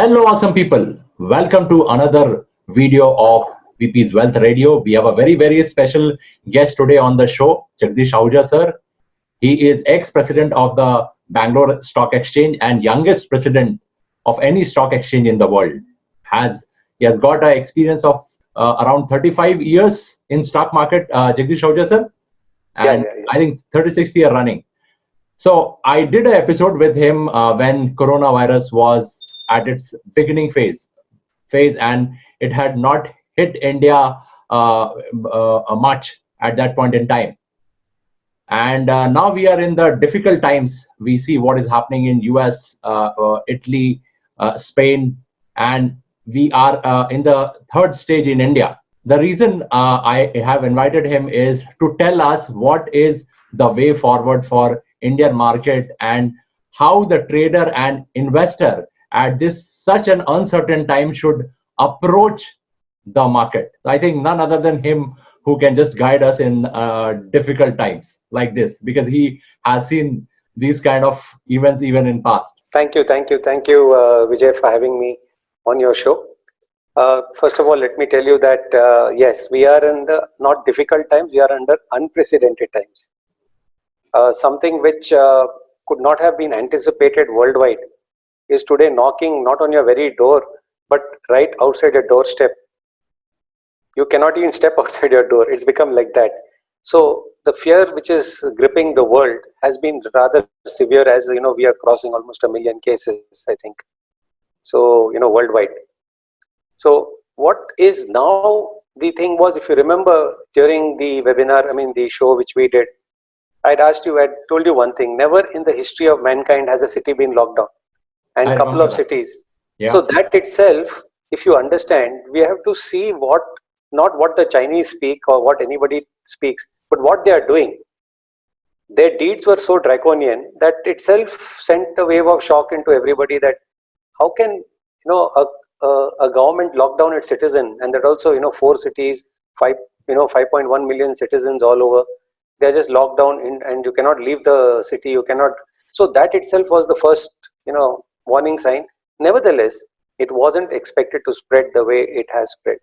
Hello, awesome people. Welcome to another video of VP's Wealth Radio. We have a very special guest today on the show, Jagdish Ahuja, sir. He is ex-president of the Bangalore Stock Exchange and youngest president of any stock exchange in the world. He has got an experience of around 35 years in stock market, Jagdish Ahuja, sir, and I think 36th year running. So I did an episode with him when coronavirus was at its beginning phase, and it had not hit India much at that point in time. And now we are in the difficult times. We see what is happening in US, Italy, Spain, and we are in the third stage in India. The reason I have invited him is to tell us what is the way forward for Indian market and how the trader and investor at this such an uncertain time should approach the market. I think none other than him who can just guide us in difficult times like this, because he has seen these kind of events even in past. Thank you, Vijay, for having me on your show. First of all, let me tell you that yes, we are in the not difficult times, we are under unprecedented times. Something which could not have been anticipated worldwide is today knocking not on your very door, but right outside your doorstep. You cannot even step outside your door. It's become like that. So the fear which is gripping the world has been rather severe, as you know, we are crossing almost 1 million cases, I think. So, you know, worldwide. So what is now the thing was, if you remember during the webinar, the show which we did, I'd told you one thing: never in the history of mankind has a city been locked down, and a couple of cities. Yeah. So that itself, if you understand, we have to see not what the Chinese speak or what anybody speaks, but what they are doing. Their deeds were so draconian that itself sent a wave of shock into everybody, that how can a government lock down its citizen, and that also 4 cities, 5.1 million citizens all over. They're just locked down and you cannot leave the city. You cannot. So that itself was the first warning sign. Nevertheless, it wasn't expected to spread the way it has spread.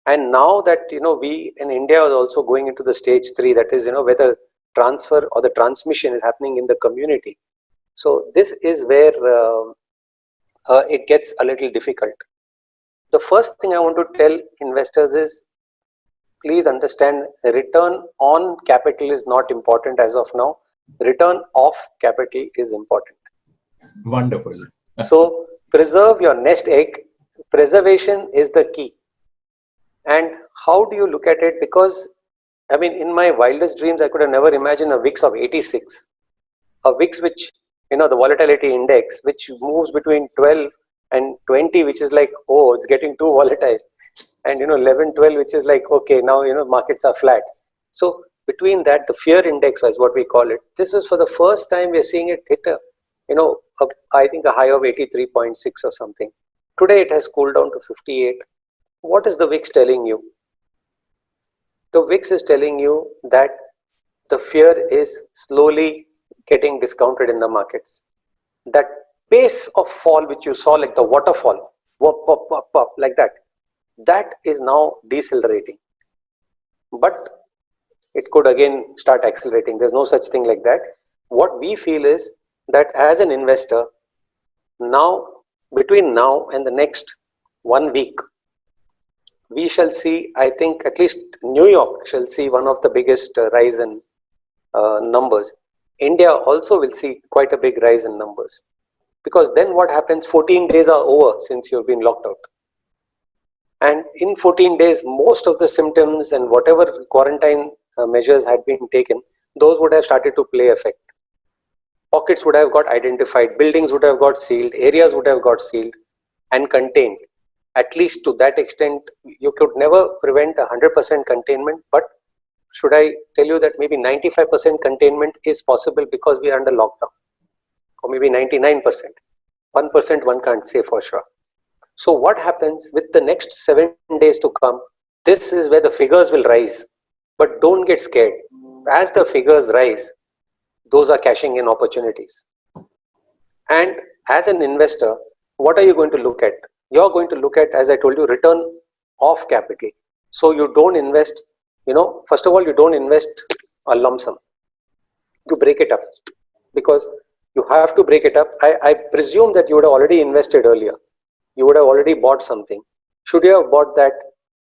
And now that we in India are also going into the stage 3, that is where the transfer or the transmission is happening in the community. So this is where it gets a little difficult. The first thing I want to tell investors is, please understand, return on capital is not important as of now. Return of capital is important. Wonderful. So preserve your nest egg. Preservation is the key. And how do you look at it? Because in my wildest dreams, I could have never imagined a VIX of 86. A VIX which, the volatility index, which moves between 12 and 20, which is like, oh, it's getting too volatile. And 11, 12, which is like, okay, now markets are flat. So between that, the fear index is what we call it. This is for the first time we're seeing it hit I think a high of 83.6 or something. Today it has cooled down to 58. What is the VIX telling you? The VIX is telling you that the fear is slowly getting discounted in the markets. That pace of fall which you saw, like the waterfall, whoop, whoop, whoop, whoop, like that is now decelerating. But it could again start accelerating. There's no such thing like that. What we feel is that as an investor, now, between now and the next 1 week, we shall see, I think at least New York shall see one of the biggest rise in numbers. India also will see quite a big rise in numbers. Because then what happens, 14 days are over since you've been locked out. And in 14 days, most of the symptoms and whatever quarantine measures had been taken, those would have started to play effect. Pockets would have got identified, buildings would have got sealed, areas would have got sealed and contained. At least to that extent, you could never prevent 100% containment, but should I tell you that maybe 95% containment is possible because we are under lockdown, or maybe 99%. 1% one can't say for sure. So what happens with the next 7 days to come? This is where the figures will rise, but don't get scared. As the figures rise, those are cashing in opportunities. And as an investor, what are you going to look at? You're going to look at, as I told you, return of capital. So you don't invest, first of all, you don't invest a lump sum. You break it up, because you have to break it up. I presume that you would have already invested earlier. You would have already bought something. Should you have bought that,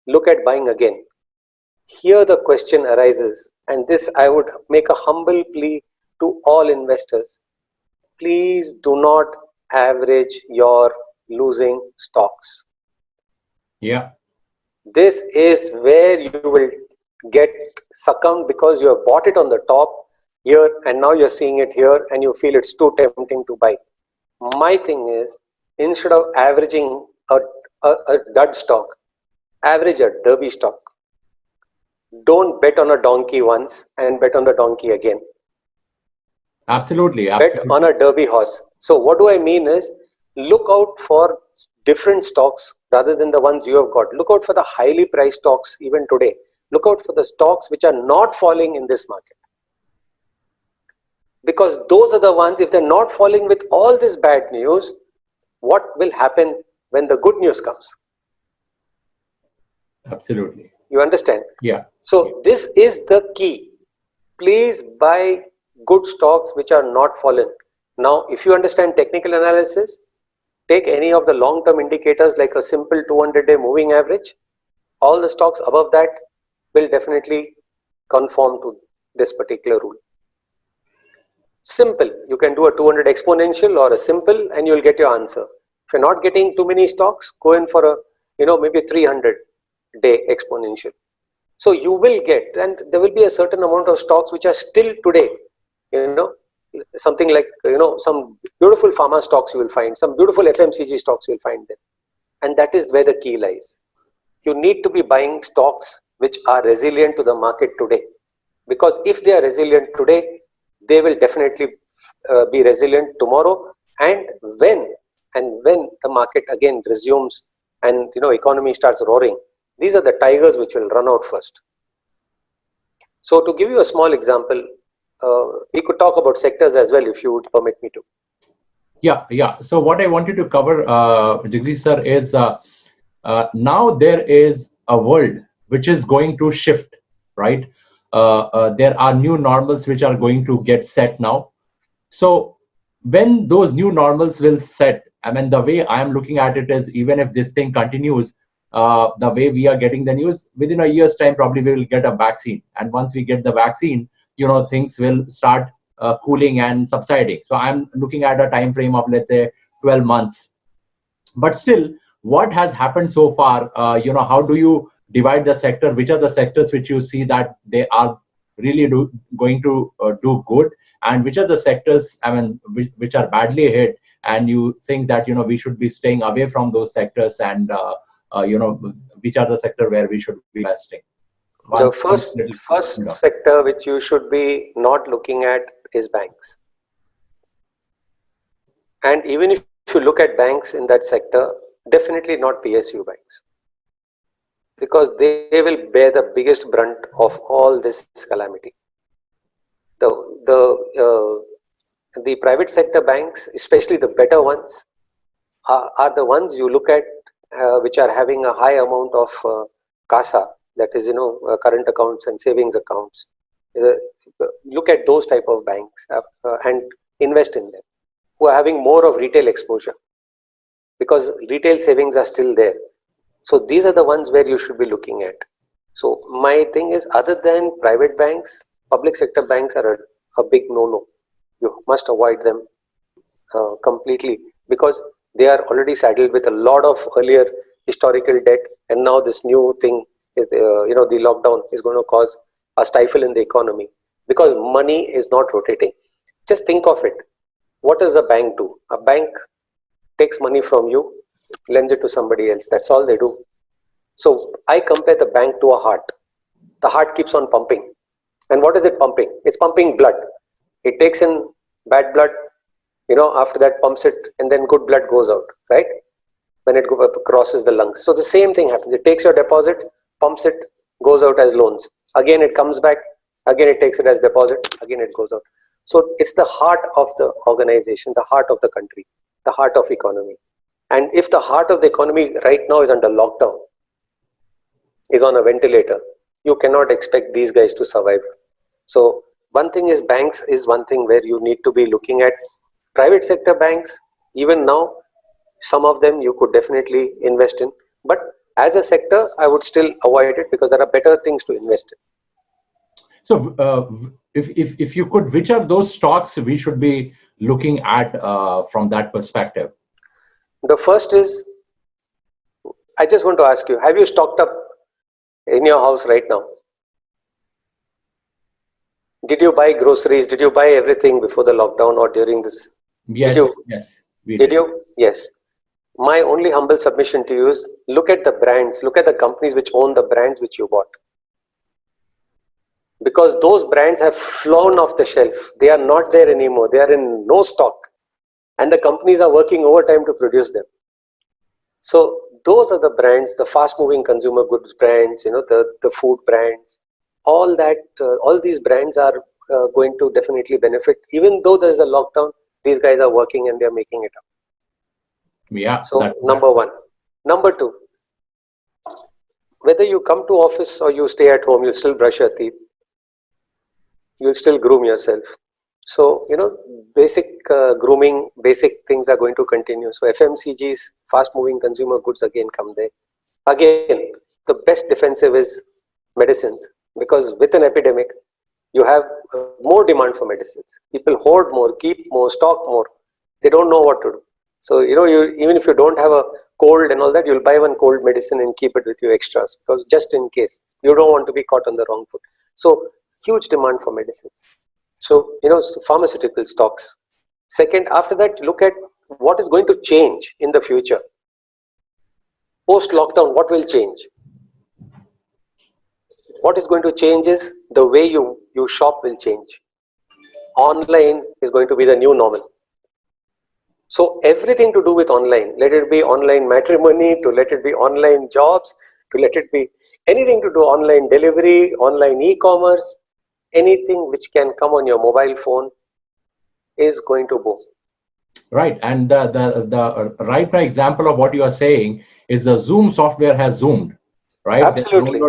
look at buying again. Here the question arises, and this I would make a humble plea to all investors. Please do not average your losing stocks. Yeah. This is where you will get succumbed, because you have bought it on the top here and now you're seeing it here and you feel it's too tempting to buy. My thing is, instead of averaging a dud stock, average a derby stock. Don't bet on a donkey once and bet on the donkey again. Absolutely. Bet on a derby horse. So what do I mean is, look out for different stocks rather than the ones you have got. Look out for the highly priced stocks even today. Look out for the stocks which are not falling in this market. Because those are the ones, if they're not falling with all this bad news, what will happen when the good news comes? Absolutely. You understand? Yeah. So this is the key. Please buy good stocks which are not fallen. Now, if you understand technical analysis, take any of the long-term indicators like a simple 200-day moving average. All the stocks above that will definitely conform to this particular rule. Simple. You can do a 200 exponential or a simple and you'll get your answer. If you're not getting too many stocks, go in for a, maybe 300-day exponential. So you will get, and there will be a certain amount of stocks which are still today, something like, some beautiful pharma stocks you will find, some beautiful FMCG stocks you will find there. And that is where the key lies. You need to be buying stocks which are resilient to the market today. Because if they are resilient today, they will definitely be resilient tomorrow. And when the market again resumes and economy starts roaring, these are the tigers which will run out first. So to give you a small example, we could talk about sectors as well if you would permit me to. Yeah. So what I wanted to cover, Jagdish sir, is now there is a world which is going to shift, right? There are new normals which are going to get set now. So when those new normals will set, I mean, the way I am looking at it is, even if this thing continues, the way we are getting the news, within a year's time, probably we will get a vaccine. And once we get the vaccine, things will start cooling and subsiding. So I'm looking at a time frame of, let's say, 12 months. But still, what has happened so far? How do you divide the sector? Which are the sectors which you see that they are really going to do good, and which are the sectors, I mean, which are badly hit, and you think that we should be staying away from those sectors, and which are the sector where we should be investing? The first sector which you should be not looking at is banks. And even if you look at banks in that sector, definitely not PSU banks, because they will bear the biggest brunt of all this calamity. The private sector banks, especially the better ones, are the ones you look at which are having a high amount of CASA, that is, current accounts and savings accounts. Look at those type of banks and invest in them, who are having more of retail exposure, because retail savings are still there. So these are the ones where you should be looking at. So my thing is, other than private banks, public sector banks are a big no-no. You must avoid them completely, because they are already saddled with a lot of earlier historical debt, and now this new thing is, the lockdown is going to cause a stifle in the economy, because money is not rotating. Just think of it. What does a bank do? A bank takes money from you, lends it to somebody else. That's all they do. So I compare the bank to a heart. The heart keeps on pumping. And what is it pumping? It's pumping blood. It takes in bad blood, after that pumps it, and then good blood goes out, right? When it crosses the lungs. So the same thing happens. It takes your deposit, pumps it, goes out as loans. Again, it comes back. Again, it takes it as deposit. Again, it goes out. So it's the heart of the organization, the heart of the country, the heart of economy. And if the heart of the economy right now is under lockdown, is on a ventilator, you cannot expect these guys to survive. So one thing is banks is one thing where you need to be looking at. Private sector banks, even now, some of them you could definitely invest in. But as a sector, I would still avoid it because there are better things to invest in. So, if you could, which are those stocks we should be looking at from that perspective? The first is, I just want to ask you, have you stocked up in your house right now? Did you buy groceries? Did you buy everything before the lockdown or during this? Yes, yes, we Did did. you? Yes. My only humble submission to you is look at the brands, look at the companies which own the brands which you bought. Because those brands have flown off the shelf. They are not there anymore. They are in no stock. And the companies are working overtime to produce them. So those are the brands, the fast-moving consumer goods brands, the food brands, all that, all these brands are going to definitely benefit. Even though there is a lockdown, these guys are working and they are making it up. Yeah, So number one. Number two, whether you come to office or you stay at home, you still brush your teeth, you'll still groom yourself. So, basic grooming, basic things are going to continue. So FMCGs, fast moving consumer goods again come there. Again, the best defensive is medicines, because with an epidemic, you have more demand for medicines. People hoard more, keep more, stock more. They don't know what to do. So, even if you don't have a cold and all that, you'll buy one cold medicine and keep it with you extras, because just in case you don't want to be caught on the wrong foot. So, huge demand for medicines. So, pharmaceutical stocks. Second, after that, look at what is going to change in the future. Post lockdown, what will change? What is going to change is the way you shop will change. Online is going to be the new normal. So everything to do with online, let it be online matrimony, to let it be online jobs, to let it be anything to do online delivery, online e-commerce, anything which can come on your mobile phone is going to boom. Right, and the right now example of what you are saying is the Zoom software has zoomed, right? The Absolutely.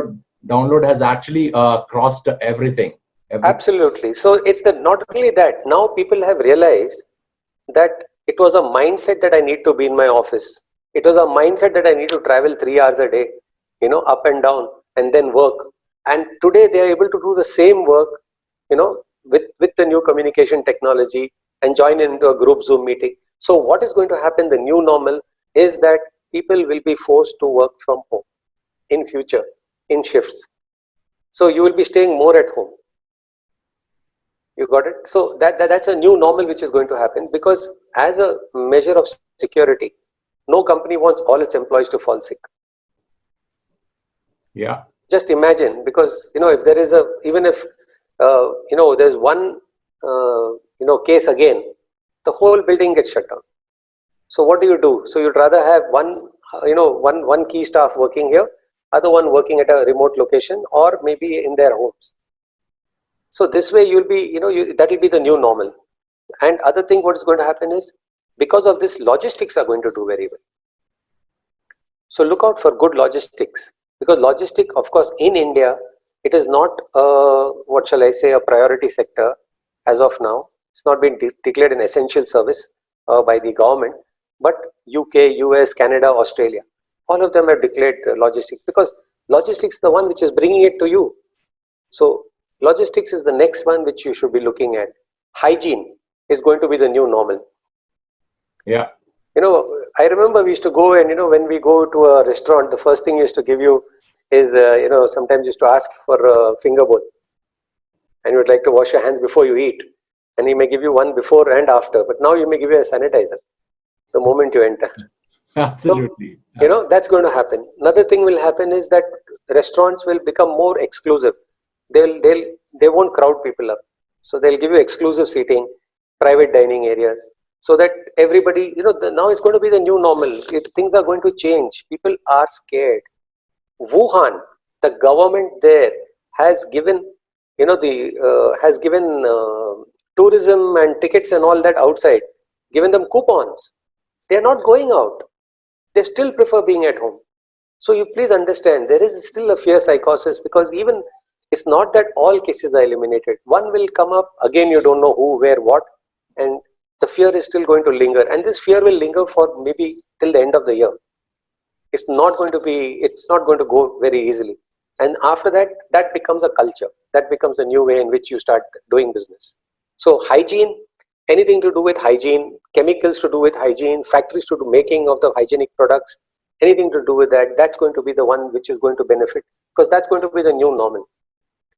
download has actually crossed everything. Absolutely. So it's not only that, now people have realized that it was a mindset that I need to be in my office. It was a mindset that I need to travel 3 hours a day, up and down, and then work. And today they are able to do the same work, with the new communication technology and join into a group Zoom meeting. So what is going to happen, the new normal, is that people will be forced to work from home in future, in shifts. So you will be staying more at home. You got it? So that's a new normal which is going to happen, because as a measure of security, no company wants all its employees to fall sick. Yeah. Just imagine, because if there is even if there's one case again, the whole building gets shut down. So what do? So you'd rather have one key staff working here, other one working at a remote location, or maybe in their homes. So this way you'll be, that will be the new normal. And other thing what is going to happen is, because of this, logistics are going to do very well. So look out for good logistics, because logistic, of course, in India, it is not, what shall I say, a priority sector as of now. It's not been declared an essential service by the government, but UK, US, Canada, Australia, all of them have declared logistics, because logistics is the one which is bringing it to you. So logistics is the next one which you should be looking at. Hygiene is going to be the new normal. Yeah. I remember we used to go, and when we go to a restaurant, the first thing used to give you is, sometimes used to ask for a finger bowl, and you would like to wash your hands before you eat, and he may give you one before and after, but now you may give you a sanitizer the moment you enter. Absolutely. So, that's going to happen. Another thing will happen is that restaurants will become more exclusive. They won't crowd people up, so they'll give you exclusive seating, private dining areas, so that everybody, now it's going to be the new normal. Things are going to change. People are scared. Wuhan, the government there has given, has given tourism and tickets and all that outside, given them coupons. They are not going out. they still prefer being at home. So you please understand, there is still a fear psychosis, because even it's not that all cases are eliminated. One will come up, again you don't know who, where, what, and the fear is still going to linger, and this fear will linger for maybe till the end of the year. It's not going to go very easily. And after that, that becomes a culture. That becomes a new way in which you start doing business. So hygiene, anything to do with hygiene, chemicals to do with hygiene, factories to do making of the hygienic products, anything to do with that, that's going to be the one which is going to benefit, because that's going to be the new normal.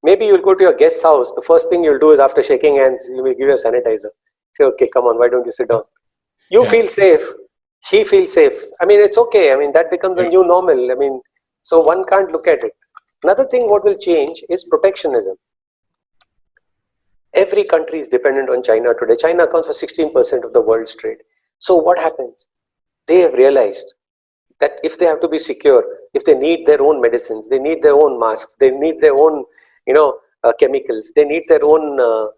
Maybe you'll go to your guest's house, the first thing you'll do is, after shaking hands, you will give you a sanitizer. Say, okay, come on, why don't you sit down? You feel safe, he feels safe. I mean, it's okay. I mean, that becomes a new normal. I mean, so one can't look at it. Another thing what will change is protectionism. Every country is dependent on China today. China accounts for 16% of the world's trade. So what happens? They have realized that if they have to be secure, if they need their own medicines, they need their own masks, they need their own, chemicals, they need their own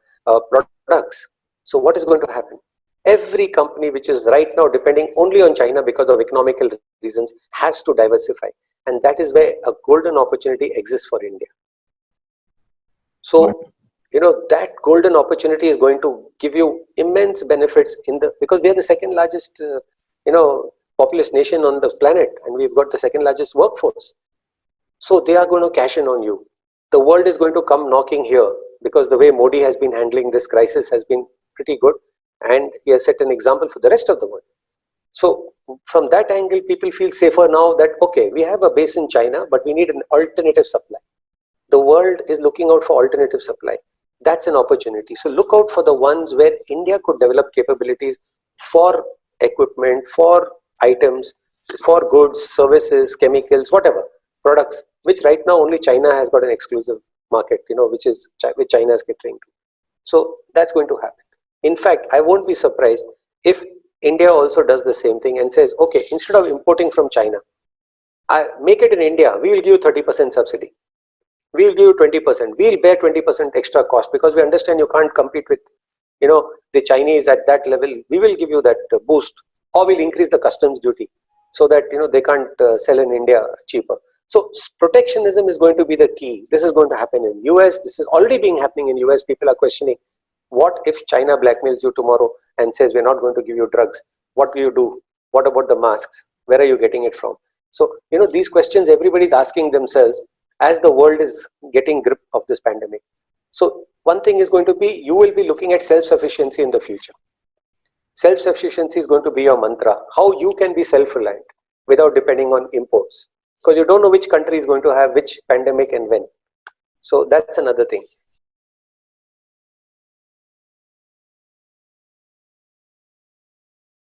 products. So what is going to happen? Every company which is right now depending only on China because of economical reasons has to diversify. And that is where a golden opportunity exists for India. So, that golden opportunity is going to give you immense benefits because we are the second largest, populous nation on the planet, and we've got the second largest workforce. So they are going to cash in on you. The world is going to come knocking here, because the way Modi has been handling this crisis has been pretty good, and he has set an example for the rest of the world. So from that angle, people feel safer now that, okay, we have a base in China, but we need an alternative supply. The world is looking out for alternative supply. That's an opportunity. So look out for the ones where India could develop capabilities for equipment, for items, for goods, services, chemicals, whatever, products, which right now only China has got an exclusive market, which China is catering to. So that's going to happen. In fact, I won't be surprised if India also does the same thing and says, okay, instead of importing from China, make it in India, we will give you 30% subsidy. We will give you 20%. We will bear 20% extra cost, because we understand you can't compete with, the Chinese at that level. We will give you that boost, or we'll increase the customs duty so that, they can't sell in India cheaper. So protectionism is going to be the key. This is going to happen in US. This is already being happening in US. People are questioning, what if China blackmails you tomorrow and says, we're not going to give you drugs? What will you do? What about the masks? Where are you getting it from? So, these questions everybody is asking themselves as the world is getting grip of this pandemic. So one thing is going to be, you will be looking at self-sufficiency in the future. Self-sufficiency is going to be your mantra. How you can be self-reliant without depending on imports, because you don't know which country is going to have which pandemic and when. So that's another thing.